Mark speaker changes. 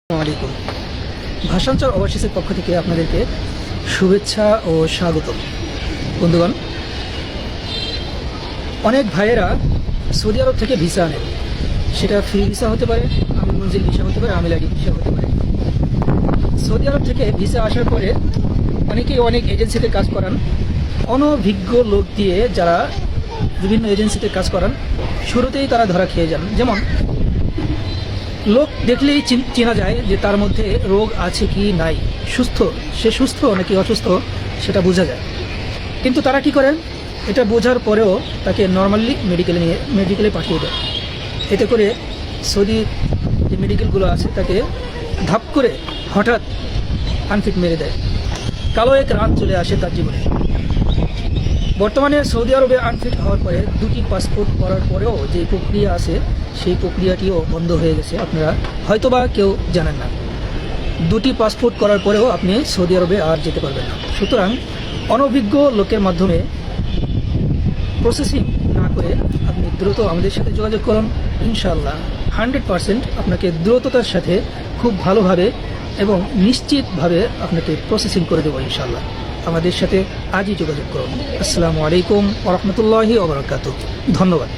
Speaker 1: আসসালামু আলাইকুম। ভাষাঞ্চল ওভারসিজের পক্ষ থেকে আপনাদেরকে শুভেচ্ছা ও স্বাগতম। বন্ধুগণ, অনেক ভাইয়েরা সৌদি আরব থেকে ভিসা আনেন। সেটা ফ্রি ভিসা হতে পারে, আমির মঞ্জিল ভিসা হতে পারে, আমিল আইডি ভিসা হতে পারে। সৌদি আরব থেকে ভিসা আসার পরে অনেকেই অনেক এজেন্সিতে কাজ করান। অনভিজ্ঞ লোক দিয়ে যারা বিভিন্ন এজেন্সিতে কাজ করান, শুরুতেই তারা ধরা খেয়ে যান। যেমন লোক দেখলেই চেনা যায় যে তার মধ্যে রোগ আছে কি নাই, সে সুস্থ নাকি অসুস্থ সেটা বোঝা যায়। কিন্তু তারা কি করেন, এটা বোঝার পরেও তাকে নর্মালি মেডিকেলে পাঠিয়ে দেয়। এতে করে সৌদি যে মেডিকেলগুলো আছে তাকে ধাপ করে হঠাৎ আনফিট মেরে দেয়। কালো এক রাত চলে আসে তার জীবনে। বর্তমানে সৌদি আরবে আনফিট হওয়ার পরে 2টি পাসপোর্ট করার পরেও যে প্রক্রিয়া আছে সেই প্রক্রিয়াটিও বন্ধ হয়ে গেছে। আপনারা হয়তোবা কেউ জানেন না, 2টি পাসপোর্ট করার পরেও আপনি সৌদি আরবে আর যেতে পারবেন না। সুতরাং অনভিজ্ঞ লোকের মাধ্যমে প্রসেসিং না করে আপনি দ্রুত আমাদের সাথে যোগাযোগ করুন। ইনশাআল্লাহ 100% আপনাকে দ্রুততার সাথে খুব ভালোভাবে এবং নিশ্চিতভাবে আপনাকে প্রসেসিং করে দেবো ইনশাআল্লাহ। আমাদের সাথে আজই যোগাযোগ করুন। আসসালামু আলাইকুম ওয়া রাহমাতুল্লাহি ওয়া বারাকাতুহু। ধন্যবাদ।